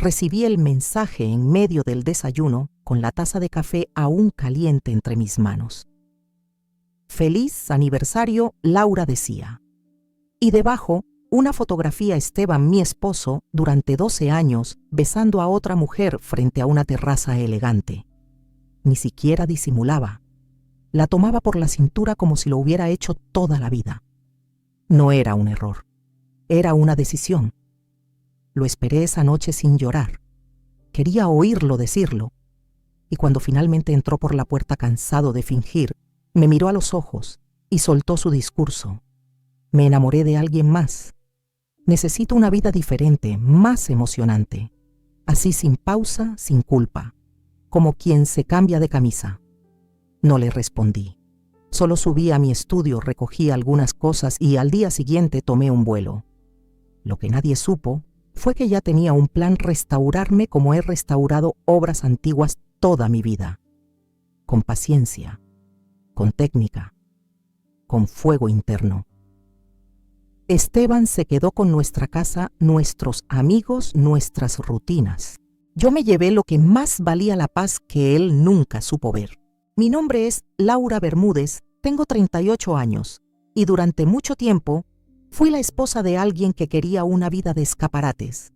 recibí el mensaje en medio del desayuno con la taza de café aún caliente entre mis manos. Feliz aniversario, Laura decía. Y debajo, una fotografía Esteban, mi esposo, durante 12 años, besando a otra mujer frente a una terraza elegante. Ni siquiera disimulaba. La tomaba por la cintura como si lo hubiera hecho toda la vida. No era un error. Era una decisión. Lo esperé esa noche sin llorar. Quería oírlo decirlo. Y cuando finalmente entró por la puerta cansado de fingir, me miró a los ojos y soltó su discurso. Me enamoré de alguien más. Necesito una vida diferente, más emocionante. Así sin pausa, sin culpa. Como quien se cambia de camisa. No le respondí. Solo subí a mi estudio, recogí algunas cosas y al día siguiente tomé un vuelo. Lo que nadie supo fue que ya tenía un plan restaurarme como he restaurado obras antiguas toda mi vida. Con paciencia, con técnica, con fuego interno. Esteban se quedó con nuestra casa, nuestros amigos, nuestras rutinas. Yo me llevé lo que más valía la paz que él nunca supo ver. Mi nombre es Laura Bermúdez, tengo 38 años y durante mucho tiempo fui la esposa de alguien que quería una vida de escaparates.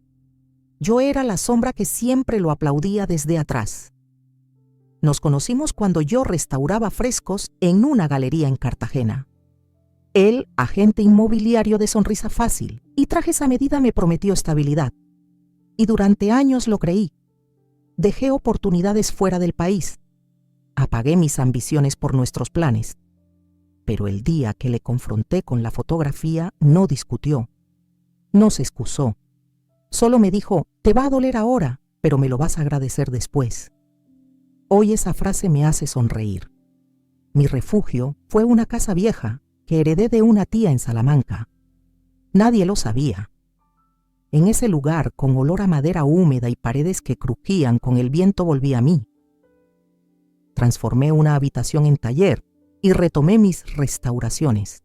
Yo era la sombra que siempre lo aplaudía desde atrás. Nos conocimos cuando yo restauraba frescos en una galería en Cartagena. Él, agente inmobiliario de sonrisa fácil, y trajes a medida me prometió estabilidad. Y durante años lo creí. Dejé oportunidades fuera del país. Apagué mis ambiciones por nuestros planes. Pero el día que le confronté con la fotografía, no discutió. No se excusó. Solo me dijo, te va a doler ahora, pero me lo vas a agradecer después. Hoy esa frase me hace sonreír. Mi refugio fue una casa vieja que heredé de una tía en Salamanca. Nadie lo sabía. En ese lugar, con olor a madera húmeda y paredes que crujían con el viento, volví a mí. Transformé una habitación en taller y retomé mis restauraciones.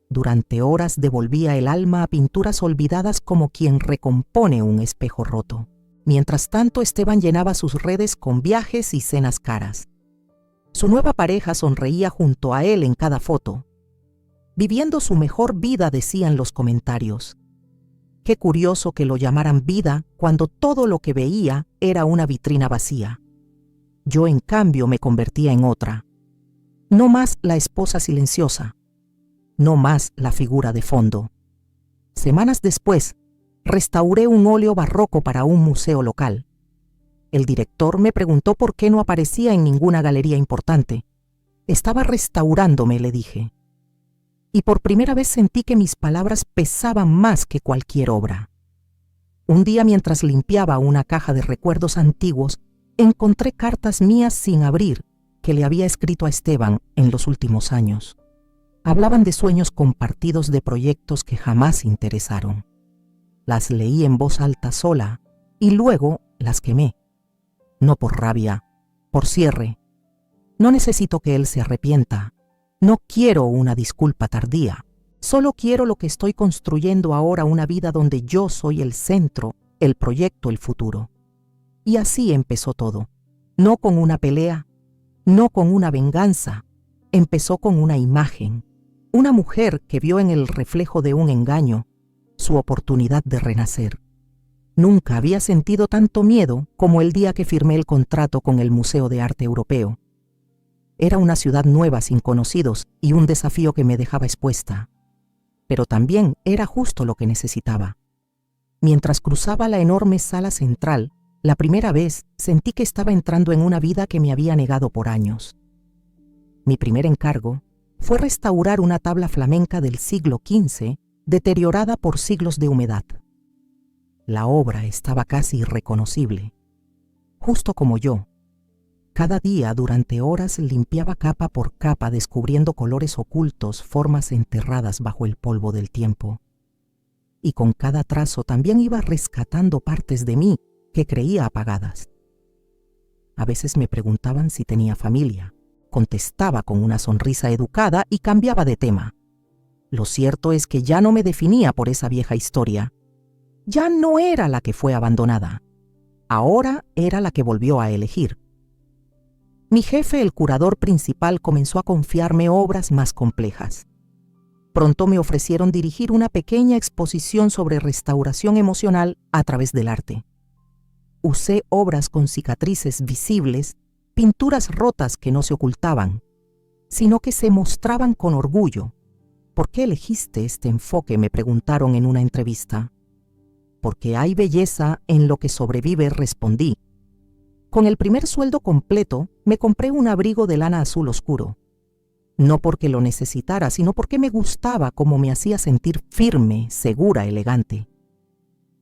Durante horas devolvía el alma a pinturas olvidadas como quien recompone un espejo roto. Mientras tanto, Esteban llenaba sus redes con viajes y cenas caras. Su nueva pareja sonreía junto a él en cada foto. Viviendo su mejor vida, decían los comentarios. Qué curioso que lo llamaran vida cuando todo lo que veía era una vitrina vacía. Yo, en cambio, me convertía en otra. No más la esposa silenciosa. No más la figura de fondo. Semanas después, restauré un óleo barroco para un museo local. El director me preguntó por qué no aparecía en ninguna galería importante. Estaba restaurándome, le dije. Y por primera vez sentí que mis palabras pesaban más que cualquier obra. Un día, mientras limpiaba una caja de recuerdos antiguos, encontré cartas mías sin abrir que le había escrito a Esteban en los últimos años. Hablaban de sueños compartidos, de proyectos que jamás interesaron. Las leí en voz alta sola y luego las quemé. No por rabia, por cierre. No necesito que él se arrepienta. No quiero una disculpa tardía. Solo quiero lo que estoy construyendo ahora, una vida donde yo soy el centro, el proyecto, el futuro. Y así empezó todo. No con una pelea, no con una venganza. Empezó con una imagen. Una mujer que vio en el reflejo de un engaño su oportunidad de renacer. Nunca había sentido tanto miedo como el día que firmé el contrato con el Museo de Arte Europeo. Era una ciudad nueva sin conocidos y un desafío que me dejaba expuesta. Pero también era justo lo que necesitaba. Mientras cruzaba la enorme sala central, la primera vez sentí que estaba entrando en una vida que me había negado por años. Mi primer encargo fue restaurar una tabla flamenca del siglo XV, deteriorada por siglos de humedad. La obra estaba casi irreconocible. Justo como yo. Cada día, durante horas, limpiaba capa por capa, descubriendo colores ocultos, formas enterradas bajo el polvo del tiempo. Y con cada trazo también iba rescatando partes de mí que creía apagadas. A veces me preguntaban si tenía familia. Contestaba con una sonrisa educada y cambiaba de tema. Lo cierto es que ya no me definía por esa vieja historia. Ya no era la que fue abandonada. Ahora era la que volvió a elegir. Mi jefe, el curador principal, comenzó a confiarme obras más complejas. Pronto me ofrecieron dirigir una pequeña exposición sobre restauración emocional a través del arte. Usé obras con cicatrices visibles, pinturas rotas que no se ocultaban, sino que se mostraban con orgullo. ¿Por qué elegiste este enfoque?, me preguntaron en una entrevista. Porque hay belleza en lo que sobrevive, respondí. Con el primer sueldo completo, me compré un abrigo de lana azul oscuro. No porque lo necesitara, sino porque me gustaba cómo me hacía sentir firme, segura, elegante.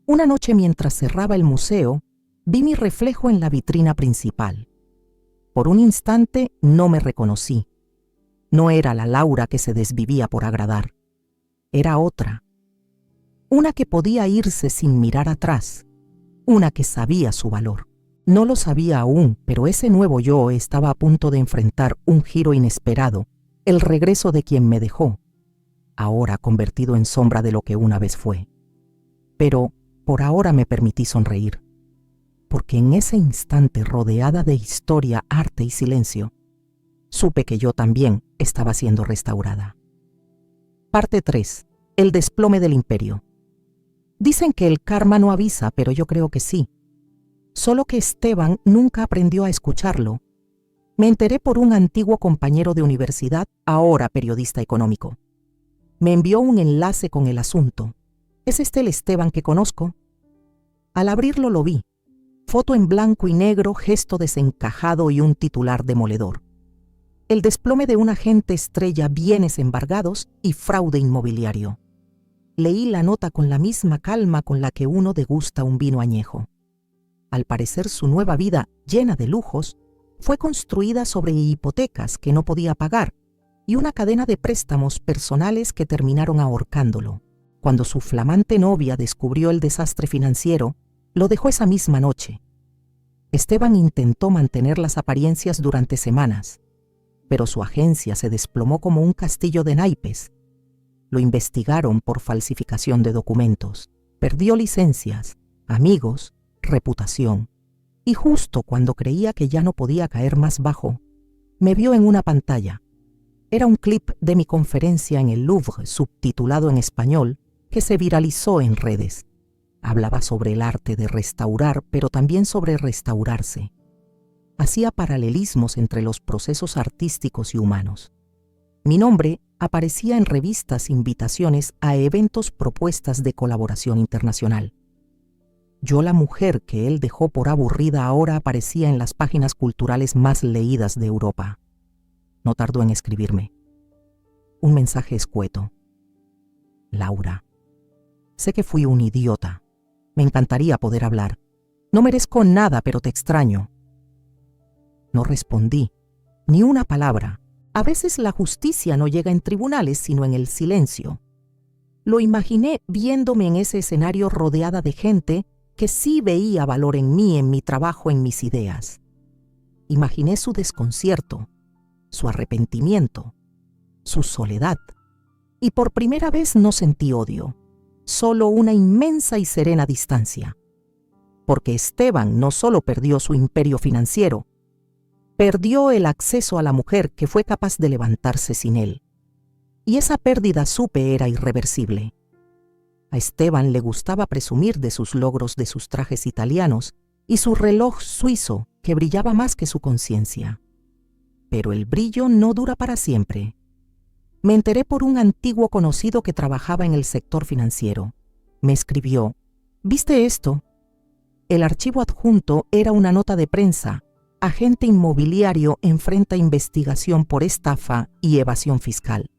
Una noche, mientras cerraba el museo, vi mi reflejo en la vitrina principal. Por un instante no me reconocí. No era la Laura que se desvivía por agradar. Era otra. Una que podía irse sin mirar atrás. Una que sabía su valor. No lo sabía aún, pero ese nuevo yo estaba a punto de enfrentar un giro inesperado, el regreso de quien me dejó, ahora convertido en sombra de lo que una vez fue. Pero por ahora me permití sonreír, porque en ese instante, rodeada de historia, arte y silencio, supe que yo también estaba siendo restaurada. Parte 3. El desplome del imperio. Dicen que el karma no avisa, pero yo creo que sí. Solo que Esteban nunca aprendió a escucharlo. Me enteré por un antiguo compañero de universidad, ahora periodista económico. Me envió un enlace con el asunto. ¿Es este el Esteban que conozco? Al abrirlo lo vi. Foto en blanco y negro, gesto desencajado y un titular demoledor. El desplome de un agente estrella, bienes embargados y fraude inmobiliario. Leí la nota con la misma calma con la que uno degusta un vino añejo. Al parecer, su nueva vida, llena de lujos, fue construida sobre hipotecas que no podía pagar y una cadena de préstamos personales que terminaron ahorcándolo. Cuando su flamante novia descubrió el desastre financiero, lo dejó esa misma noche. Esteban intentó mantener las apariencias durante semanas, pero su agencia se desplomó como un castillo de naipes. Lo investigaron por falsificación de documentos, perdió licencias, amigos, reputación. Y justo cuando creía que ya no podía caer más bajo, me vio en una pantalla. Era un clip de mi conferencia en el Louvre, subtitulado en español, que se viralizó en redes. Hablaba sobre el arte de restaurar, pero también sobre restaurarse. Hacía paralelismos entre los procesos artísticos y humanos. Mi nombre aparecía en revistas, invitaciones a eventos, propuestas de colaboración internacional. Yo, la mujer que él dejó por aburrida, ahora aparecía en las páginas culturales más leídas de Europa. No tardó en escribirme. Un mensaje escueto. Laura, sé que fui un idiota. Me encantaría poder hablar. No merezco nada, pero te extraño. No respondí, ni una palabra. A veces la justicia no llega en tribunales, sino en el silencio. Lo imaginé viéndome en ese escenario rodeada de gente que sí veía valor en mí, en mi trabajo, en mis ideas. Imaginé su desconcierto, su arrepentimiento, su soledad. Y por primera vez no sentí odio, solo una inmensa y serena distancia. Porque Esteban no solo perdió su imperio financiero, perdió el acceso a la mujer que fue capaz de levantarse sin él. Y esa pérdida, supe, era irreversible. A Esteban le gustaba presumir de sus logros, de sus trajes italianos y su reloj suizo que brillaba más que su conciencia. Pero el brillo no dura para siempre. Me enteré por un antiguo conocido que trabajaba en el sector financiero. Me escribió: ¿viste esto? El archivo adjunto era una nota de prensa. Agente inmobiliario enfrenta investigación por estafa y evasión fiscal.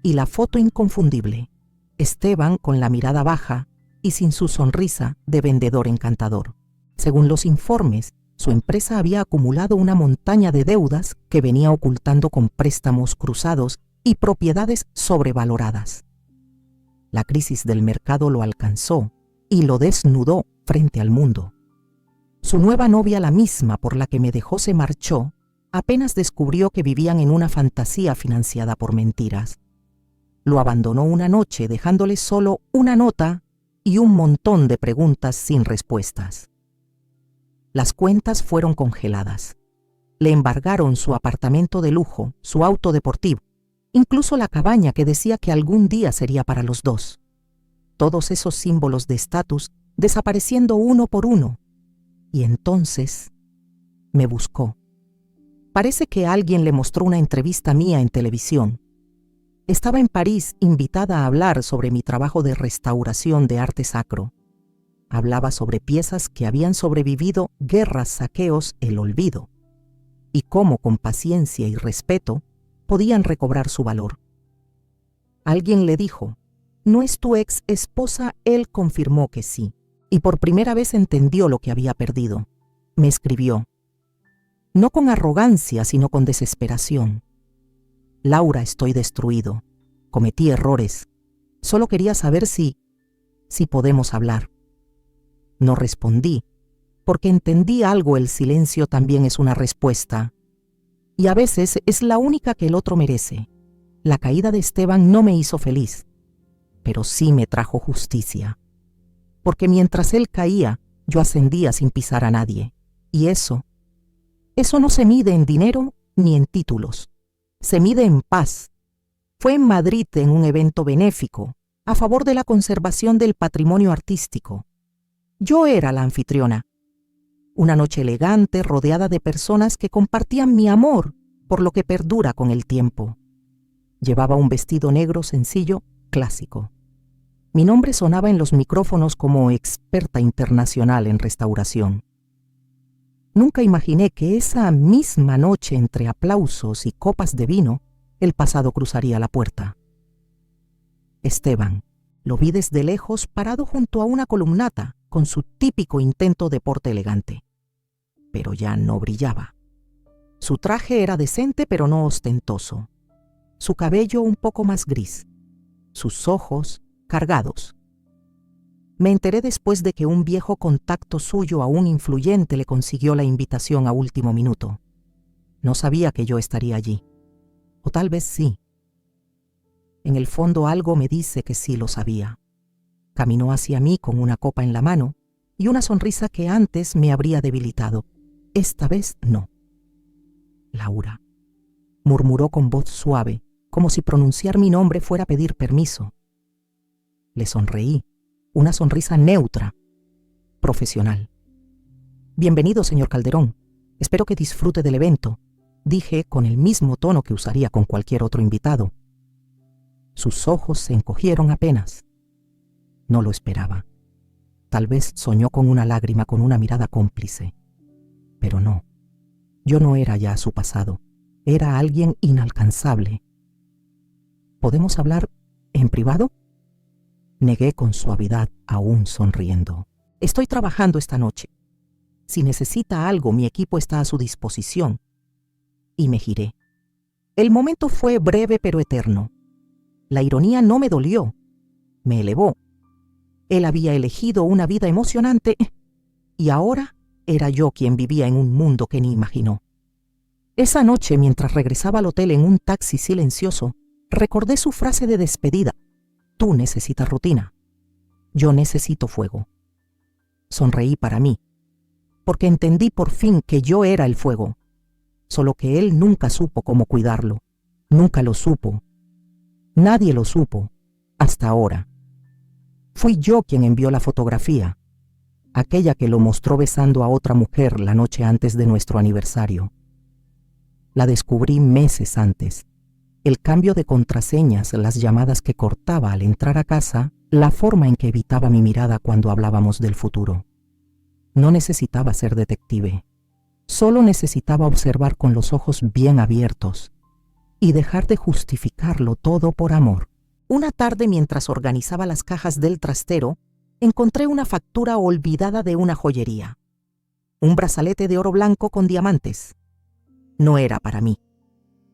Y la foto inconfundible. Esteban con la mirada baja y sin su sonrisa de vendedor encantador. Según los informes, su empresa había acumulado una montaña de deudas que venía ocultando con préstamos cruzados y propiedades sobrevaloradas. La crisis del mercado lo alcanzó y lo desnudó frente al mundo. Su nueva novia, la misma por la que me dejó, se marchó, apenas descubrió que vivían en una fantasía financiada por mentiras. Lo abandonó una noche, dejándole solo una nota y un montón de preguntas sin respuestas. Las cuentas fueron congeladas. Le embargaron su apartamento de lujo, su auto deportivo, incluso la cabaña que decía que algún día sería para los dos. Todos esos símbolos de estatus desapareciendo uno por uno. Y entonces me buscó. Parece que alguien le mostró una entrevista mía en televisión. Estaba en París invitada a hablar sobre mi trabajo de restauración de arte sacro. Hablaba sobre piezas que habían sobrevivido guerras, saqueos, el olvido, y cómo con paciencia y respeto podían recobrar su valor. Alguien le dijo, ¿no es tu ex esposa? Él confirmó que sí, y por primera vez entendió lo que había perdido. Me escribió, no con arrogancia, sino con desesperación. Laura, estoy destruido. Cometí errores. Solo quería saber si podemos hablar. No respondí, porque entendí algo, el silencio también es una respuesta. Y a veces es la única que el otro merece. La caída de Esteban no me hizo feliz, pero sí me trajo justicia. Porque mientras él caía, yo ascendía sin pisar a nadie. Y eso no se mide en dinero ni en títulos. Se mide en paz. Fue en Madrid en un evento benéfico, a favor de la conservación del patrimonio artístico. Yo era la anfitriona. Una noche elegante, rodeada de personas que compartían mi amor por lo que perdura con el tiempo. Llevaba un vestido negro sencillo, clásico. Mi nombre sonaba en los micrófonos como experta internacional en restauración. Nunca imaginé que esa misma noche, entre aplausos y copas de vino, el pasado cruzaría la puerta. Esteban, lo vi desde lejos parado junto a una columnata, con su típico intento de porte elegante. Pero ya no brillaba. Su traje era decente pero no ostentoso. Su cabello un poco más gris. Sus ojos cargados. Me enteré después de que un viejo contacto suyo, aún influyente, le consiguió la invitación a último minuto. No sabía que yo estaría allí. O tal vez sí. En el fondo algo me dice que sí lo sabía. Caminó hacia mí con una copa en la mano y una sonrisa que antes me habría debilitado. Esta vez no. Laura, murmuró con voz suave, como si pronunciar mi nombre fuera pedir permiso. Le sonreí, una sonrisa neutra, profesional. Bienvenido, señor Calderón. Espero que disfrute del evento, dije con el mismo tono que usaría con cualquier otro invitado. Sus ojos se encogieron apenas. No lo esperaba. Tal vez soñó con una lágrima, con una mirada cómplice. Pero no. Yo no era ya su pasado. Era alguien inalcanzable. ¿Podemos hablar en privado? Negué con suavidad, aún sonriendo. Estoy trabajando esta noche. Si necesita algo, mi equipo está a su disposición. Y me giré. El momento fue breve pero eterno. La ironía no me dolió. Me elevó. Él había elegido una vida emocionante y ahora era yo quien vivía en un mundo que ni imaginó. Esa noche, mientras regresaba al hotel en un taxi silencioso, recordé su frase de despedida. Tú necesitas rutina. Yo necesito fuego. Sonreí para mí, porque entendí por fin que yo era el fuego, solo que él nunca supo cómo cuidarlo. Nunca lo supo. Nadie lo supo, hasta ahora. Fui yo quien envió la fotografía, aquella que lo mostró besando a otra mujer la noche antes de nuestro aniversario. La descubrí meses antes. El cambio de contraseñas, las llamadas que cortaba al entrar a casa, la forma en que evitaba mi mirada cuando hablábamos del futuro. No necesitaba ser detective. Solo necesitaba observar con los ojos bien abiertos y dejar de justificarlo todo por amor. Una tarde, mientras organizaba las cajas del trastero, encontré una factura olvidada de una joyería. Un brazalete de oro blanco con diamantes. No era para mí.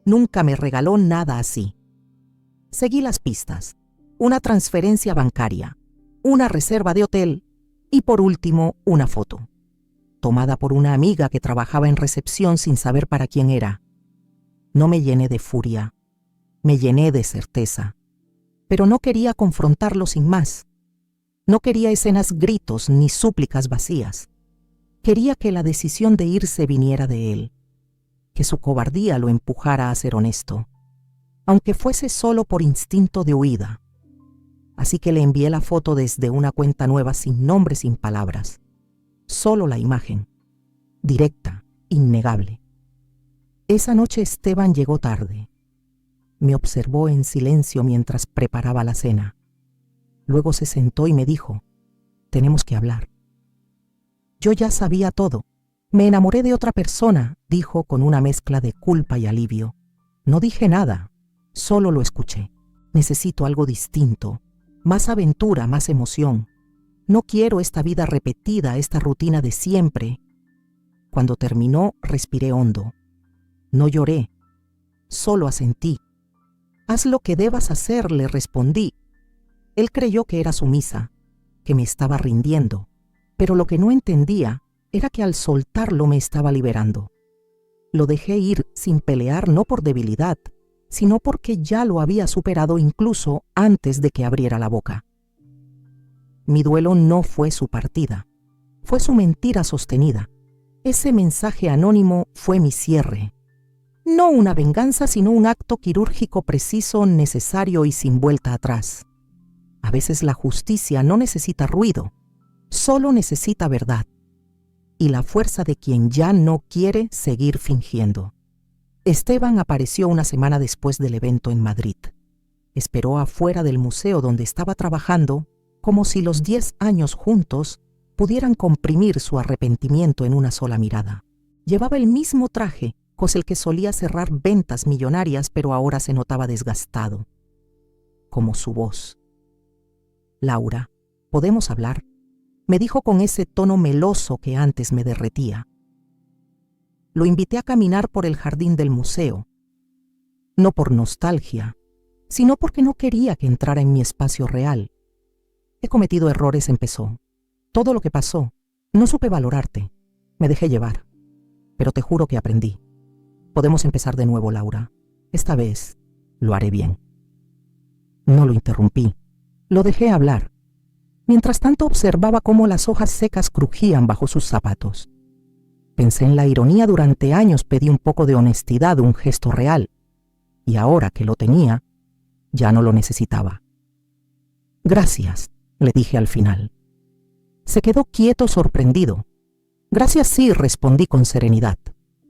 Nunca me regaló nada así. Seguí las pistas. Una transferencia bancaria, una reserva de hotel y por último una foto, tomada por una amiga que trabajaba en recepción sin saber para quién era. No me llené de furia, me llené de certeza, pero no quería confrontarlo sin más. No quería escenas, gritos ni súplicas vacías. Quería que la decisión de irse viniera de él, que su cobardía lo empujara a ser honesto, aunque fuese solo por instinto de huida. Así que le envié la foto desde una cuenta nueva sin nombre, sin palabras. Solo la imagen, directa, innegable. Esa noche Esteban llegó tarde. Me observó en silencio mientras preparaba la cena. Luego se sentó y me dijo, «Tenemos que hablar». Yo ya sabía todo. Me enamoré de otra persona, dijo con una mezcla de culpa y alivio. No dije nada, solo lo escuché. Necesito algo distinto, más aventura, más emoción. No quiero esta vida repetida, esta rutina de siempre. Cuando terminó, respiré hondo. No lloré, solo asentí. Haz lo que debas hacer, le respondí. Él creyó que era sumisa, que me estaba rindiendo, pero lo que no entendía era que al soltarlo me estaba liberando. Lo dejé ir sin pelear, no por debilidad, sino porque ya lo había superado incluso antes de que abriera la boca. Mi duelo no fue su partida, fue su mentira sostenida. Ese mensaje anónimo fue mi cierre. No una venganza, sino un acto quirúrgico preciso, necesario y sin vuelta atrás. A veces la justicia no necesita ruido, solo necesita verdad. Y la fuerza de quien ya no quiere seguir fingiendo. Esteban apareció una semana después del evento en Madrid. Esperó afuera del museo donde estaba trabajando, como si los 10 años juntos pudieran comprimir su arrepentimiento en una sola mirada. Llevaba el mismo traje con el que solía cerrar ventas millonarias, pero ahora se notaba desgastado. Como su voz. «Laura, ¿podemos hablar?», me dijo con ese tono meloso que antes me derretía. Lo invité a caminar por el jardín del museo. No por nostalgia, sino porque no quería que entrara en mi espacio real. «He cometido errores», empezó. «Todo lo que pasó. No supe valorarte. Me dejé llevar. Pero te juro que aprendí. Podemos empezar de nuevo, Laura. Esta vez lo haré bien». No lo interrumpí. Lo dejé hablar. Mientras tanto observaba cómo las hojas secas crujían bajo sus zapatos. Pensé en la ironía. Durante años pedí un poco de honestidad, un gesto real. Y ahora que lo tenía, ya no lo necesitaba. «Gracias», le dije al final. Se quedó quieto, sorprendido. «Gracias, sí», respondí con serenidad,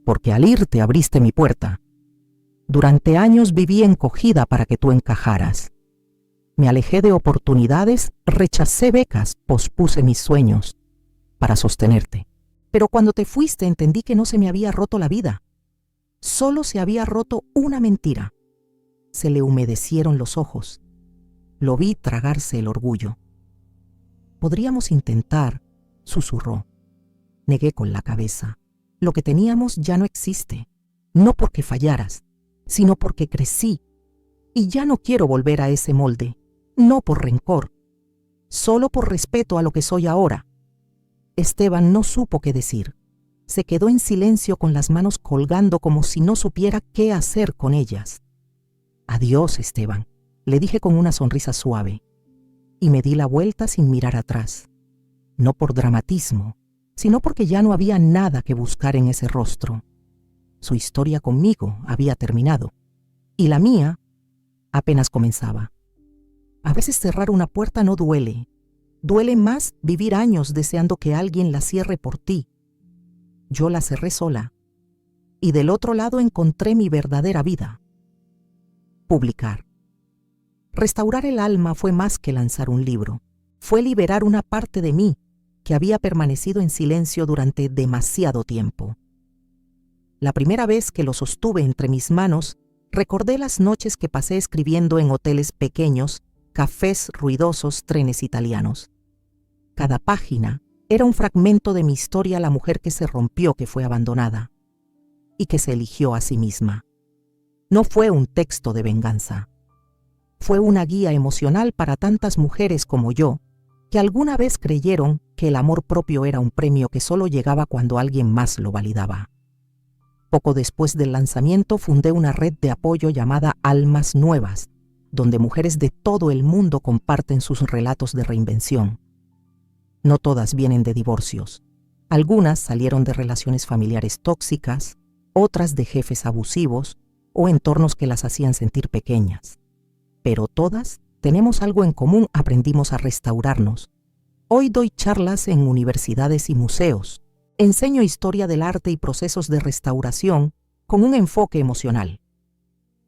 «porque al irte abriste mi puerta. Durante años viví encogida para que tú encajaras. Me alejé de oportunidades, rechacé becas, pospuse mis sueños para sostenerte. Pero cuando te fuiste entendí que no se me había roto la vida. Solo se había roto una mentira». Se le humedecieron los ojos. Lo vi tragarse el orgullo. «Podríamos intentar», susurró. Negué con la cabeza. «Lo que teníamos ya no existe. No porque fallaras, sino porque crecí. Y ya no quiero volver a ese molde. No por rencor, solo por respeto a lo que soy ahora». Esteban no supo qué decir. Se quedó en silencio con las manos colgando como si no supiera qué hacer con ellas. «Adiós, Esteban», le dije con una sonrisa suave. Y me di la vuelta sin mirar atrás. No por dramatismo, sino porque ya no había nada que buscar en ese rostro. Su historia conmigo había terminado. Y la mía apenas comenzaba. A veces cerrar una puerta no duele. Duele más vivir años deseando que alguien la cierre por ti. Yo la cerré sola. Y del otro lado encontré mi verdadera vida. Publicar. Restaurar el alma fue más que lanzar un libro. Fue liberar una parte de mí que había permanecido en silencio durante demasiado tiempo. La primera vez que lo sostuve entre mis manos, recordé las noches que pasé escribiendo en hoteles pequeños, cafés ruidosos, trenes italianos. Cada página era un fragmento de mi historia, la mujer que se rompió, que fue abandonada y que se eligió a sí misma. No fue un texto de venganza. Fue una guía emocional para tantas mujeres como yo, que alguna vez creyeron que el amor propio era un premio que solo llegaba cuando alguien más lo validaba. Poco después del lanzamiento fundé una red de apoyo llamada Almas Nuevas, donde mujeres de todo el mundo comparten sus relatos de reinvención. No todas vienen de divorcios, Algunas salieron de relaciones familiares tóxicas, otras de jefes abusivos o entornos que las hacían sentir pequeñas. Pero todas tenemos algo en común: aprendimos a restaurarnos. Hoy doy charlas en universidades y museos. Enseño historia del arte y procesos de restauración con un enfoque emocional.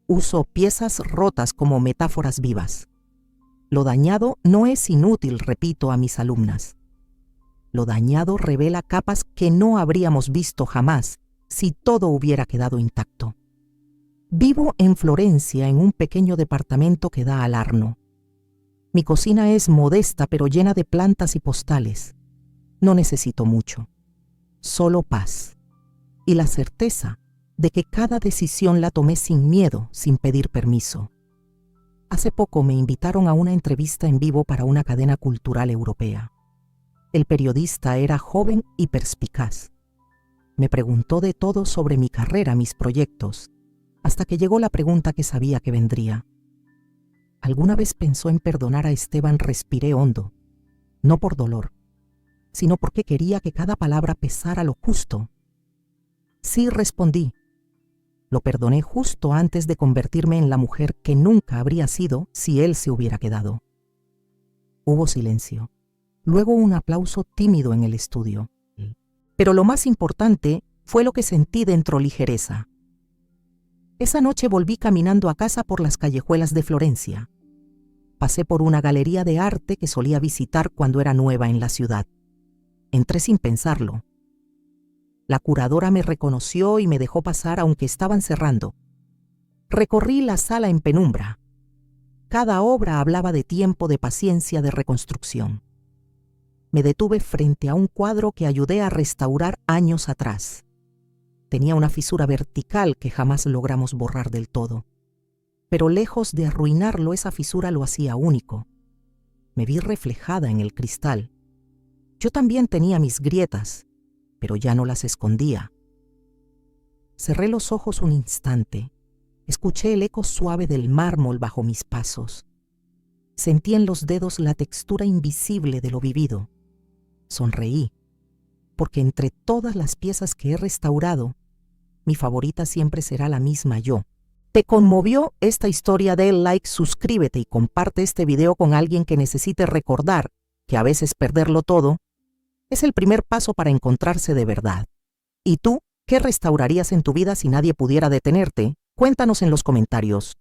Uso piezas rotas como metáforas vivas. Lo dañado no es inútil, repito a mis alumnas. Lo dañado revela capas que no habríamos visto jamás si todo hubiera quedado intacto. Vivo en Florencia, en un pequeño departamento que da al Arno. Mi cocina es modesta pero llena de plantas y postales. No necesito mucho, solo paz y la certeza de que cada decisión la tomé sin miedo, sin pedir permiso. Hace poco me invitaron a una entrevista en vivo para una cadena cultural europea. El periodista era joven y perspicaz. Me preguntó de todo sobre mi carrera, mis proyectos, hasta que llegó la pregunta que sabía que vendría. ¿Alguna vez pensó en perdonar a Esteban? Respiré hondo, no por dolor, sino porque quería que cada palabra pesara lo justo. Sí, respondí. Lo perdoné justo antes de convertirme en la mujer que nunca habría sido si él se hubiera quedado. Hubo silencio. Luego un aplauso tímido en el estudio. Pero lo más importante fue lo que sentí dentro: ligereza. Esa noche volví caminando a casa por las callejuelas de Florencia. Pasé por una galería de arte que solía visitar cuando era nueva en la ciudad. Entré sin pensarlo. La curadora me reconoció y me dejó pasar aunque estaban cerrando. Recorrí la sala en penumbra. Cada obra hablaba de tiempo, de paciencia, de reconstrucción. Me detuve frente a un cuadro que ayudé a restaurar años atrás. Tenía una fisura vertical que jamás logramos borrar del todo. Pero lejos de arruinarlo, esa fisura lo hacía único. Me vi reflejada en el cristal. Yo también tenía mis grietas, pero ya no las escondía. Cerré los ojos un instante. Escuché el eco suave del mármol bajo mis pasos. Sentí en los dedos la textura invisible de lo vivido. Sonreí, porque entre todas las piezas que he restaurado, mi favorita siempre será la misma yo. ¿Te conmovió esta historia? Dale like, suscríbete y comparte este video con alguien que necesite recordar que a veces perderlo todo es el primer paso para encontrarse de verdad. ¿Y tú, qué restaurarías en tu vida si nadie pudiera detenerte? Cuéntanos en los comentarios.